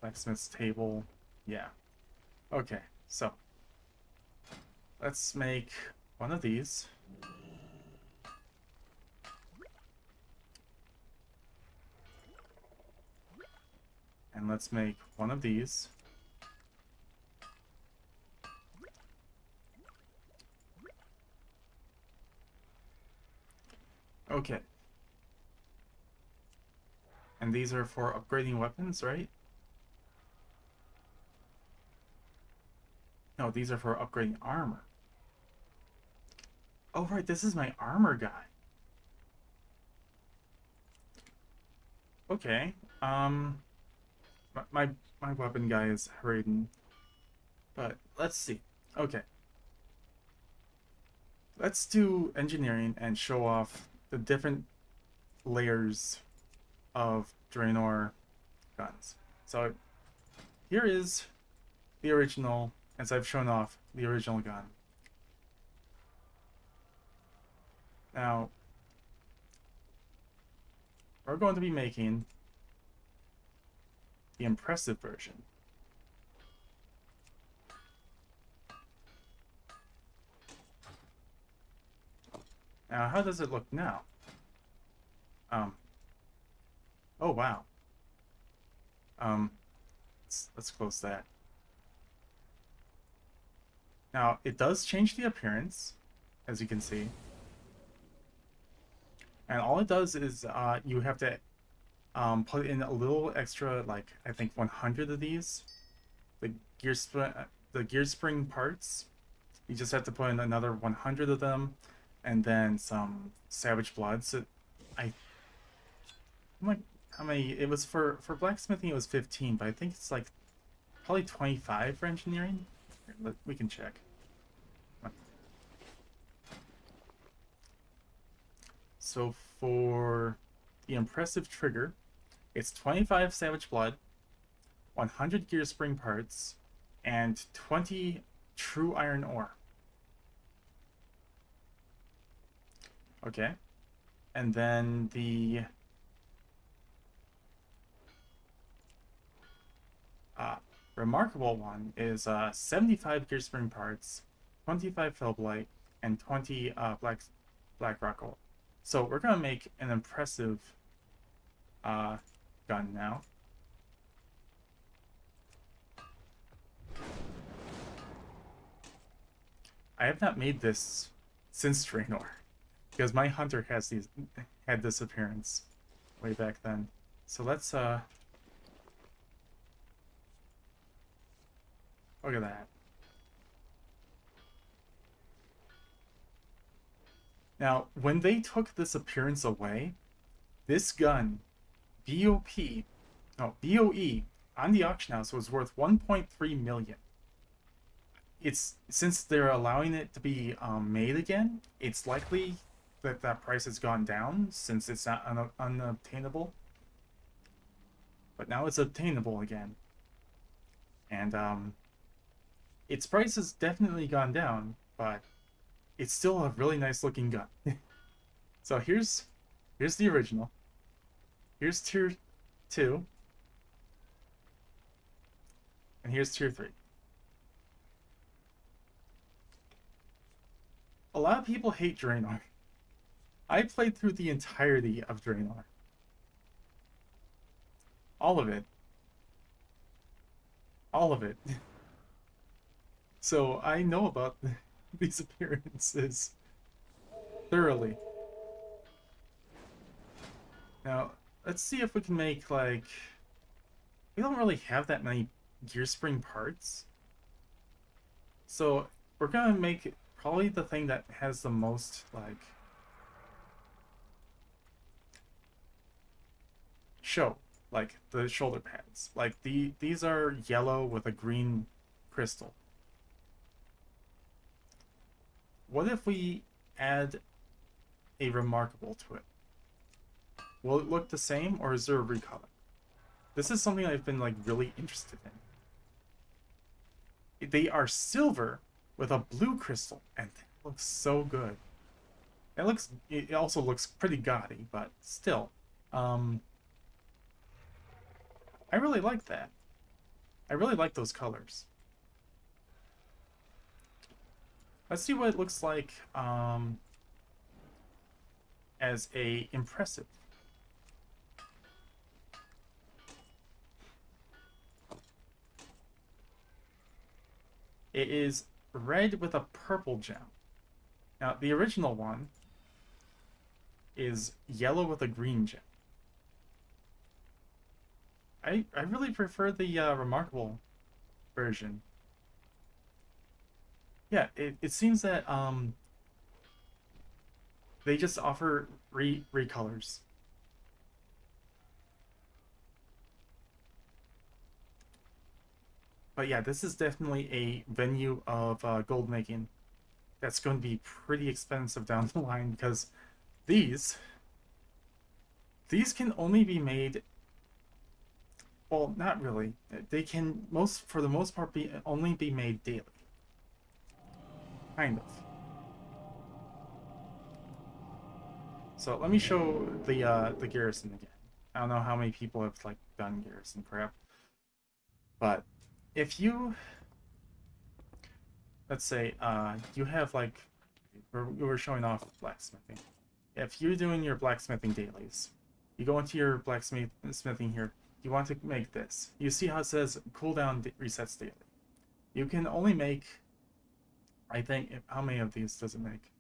Blacksmith's table. Yeah. Okay, so let's make one of these. And let's make one of these. Okay. And these are for upgrading weapons, right? No, these are for upgrading armor. Oh, right, this is my armor guy. Okay. My weapon guy is Raiden. But let's see. Okay. Let's do engineering and show off the different layers of Draenor guns. So here is the original, as I've shown off the original gun. Now, we're going to be making the impressive version. Now, how does it look now? Oh wow. Let's close that. Now, it does change the appearance, as you can see. And all it does is you have to put in a little extra, like, I think 100 of these. The the gear spring parts. You just have to put in another 100 of them, and then some Savage Blood. So I, how many? It was for blacksmithing. It was 15, but I think it's like probably 25 for engineering. Here, we can check. So for the impressive trigger, it's 25 Savage Blood, 100 Gear Spring parts, and 20 True Iron Ore. Okay. And then the remarkable one is 75 Gear Spring parts, 25 Fellblight, and 20 Black Rock Ore. So we're gonna make an impressive gun now. I have not made this since Draenor, because my hunter had this appearance way back then. So let's look at that. Now, when they took this appearance away, this gun, BOP, no, BOE, on the auction house was worth 1.3 million. It's since they're allowing it to be made again, it's likely that that price has gone down since it's not unobtainable. But now it's obtainable again, and its price has definitely gone down, but it's still a really nice looking gun. So here's the original. Here's tier 2. And here's tier 3. A lot of people hate Draenor. I played through the entirety of Draenor. All of it. All of it. So I know about these appearances thoroughly. Now, let's see if we can make, like... We don't really have that many gear spring parts. So we're gonna make probably the thing that has the most, like... show. Like, the shoulder pads. Like, these are yellow with a green crystal. What if we add a remarkable to it? Will it look the same, or is there a recolor? This is something I've been, like, really interested in. They are silver with a blue crystal, and it looks so good. It also looks pretty gaudy, but still. I really like that. I really like those colors. Let's see what it looks like as a impressive. It is red with a purple gem. Now, the original one is yellow with a green gem. I really prefer the remarkable version. Yeah, it seems that they just offer recolors. But yeah, this is definitely a venue of gold making that's going to be pretty expensive down the line because these can only be made. Well, not really. They can for the most part only be made daily. Kind of. So let me show the garrison again. I don't know how many people have like done garrison prep, but if you, let's say you have like we were showing off blacksmithing. If you're doing your blacksmithing dailies, you go into your blacksmithing here. You want to make this. You see how it says cooldown resets daily. You can only make, I think, how many of these does it make?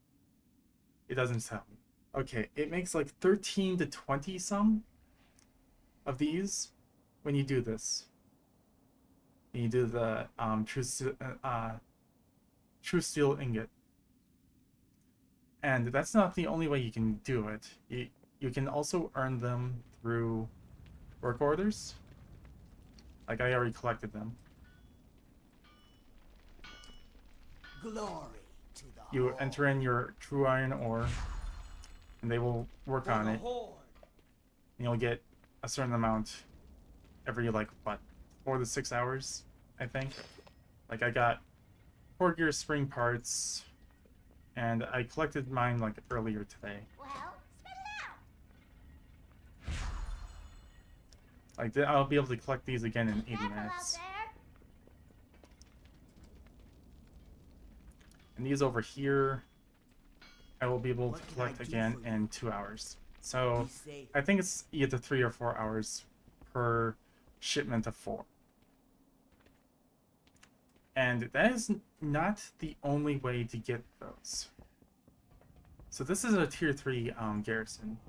It doesn't tell me. Okay, it makes like 13 to 20 some of these when you do this. And you do the true steel ingot. And that's not the only way you can do it. You can also earn them through work orders. Like I already collected them. Glory to the You enter in your true iron ore, and they will work on it. And you'll get a certain amount every like what, 4 to 6 hours, I think. Like I got 4 gear spring parts, and I collected mine like earlier today. Well, spit it out. Like I'll be able to collect these again in 80 minutes. And these over here, I will be able to collect again in 2 hours. So I think it's either 3 or 4 hours per shipment of 4. And that is not the only way to get those. So this is a tier 3 garrison.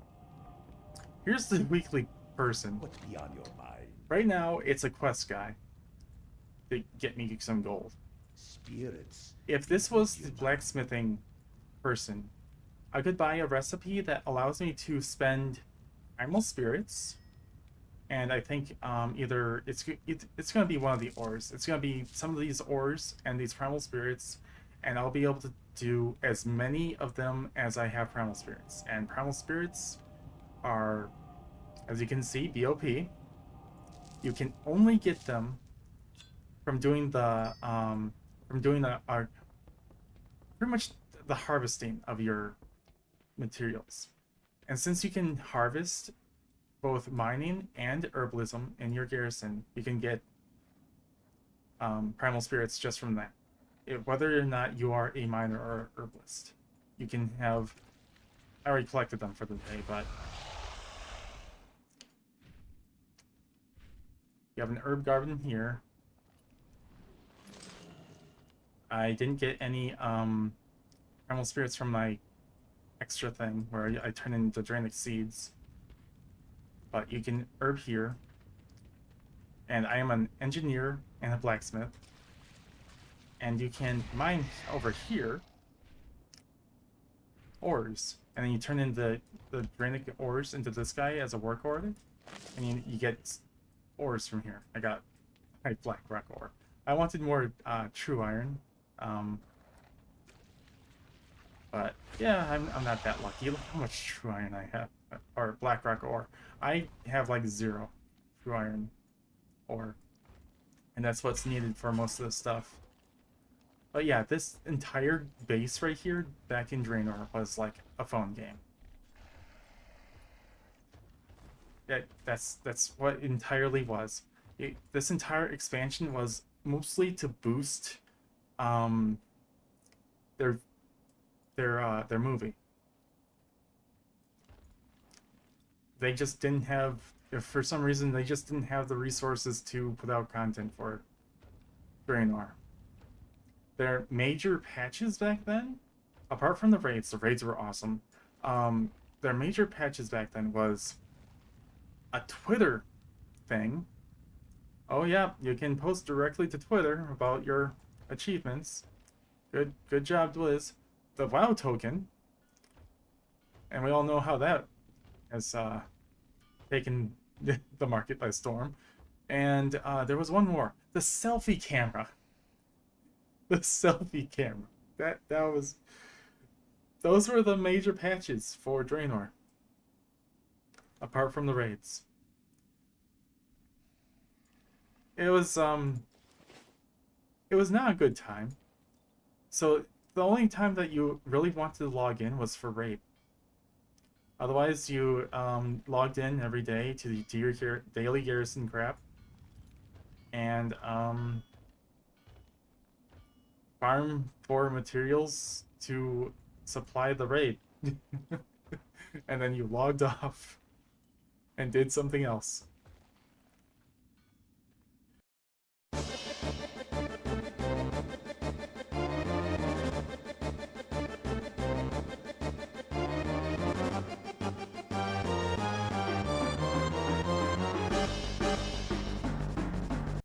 Here's the weekly person. What's beyond your mind? Right now, it's a quest guy to get me some gold. Spirits. If this was the blacksmithing person, I could buy a recipe that allows me to spend primal spirits, and I think either it's going to be one of the ores. It's going to be some of these ores and these primal spirits, and I'll be able to do as many of them as I have primal spirits. And primal spirits are, as you can see, BOP. You can only get them from doing the pretty much the harvesting of your materials. And since you can harvest both mining and herbalism in your garrison, you can get primal spirits just from that. Whether or not you are a miner or herbalist, you can have. I already collected them for the day, but you have an herb garden here. I didn't get any primal spirits from my extra thing where I turn into Draenor seeds. But you can herb here. And I am an engineer and a blacksmith. And you can mine over here ores. And then you turn in the Draenor ores into this guy as a work order. And you get ores from here. I got black rock ore. I wanted more true iron. But yeah, I'm not that lucky. Look how much true iron I have, or black rock ore. I have like 0 true iron ore, and that's what's needed for most of the stuff. But yeah, this entire base right here back in Draenor was like a phone game. That's what it entirely was. This entire expansion was mostly to boost um their their movie. They just didn't have, if for some reason they just didn't have the resources to put out content for Draenor. Their major patches back then, apart from the raids were awesome. Their major patches back then was a Twitter thing. Oh yeah, you can post directly to Twitter about your achievements. Good job, Blizz. The WoW token, and we all know how that has taken the market by storm. And there was one more, the selfie camera. The selfie camera. That was, those were the major patches for Draenor. Apart from the raids. It was not a good time. So the only time that you really wanted to log in was for raid. Otherwise, you logged in every day to your daily garrison crap, and farm for materials to supply the raid. And then you logged off and did something else.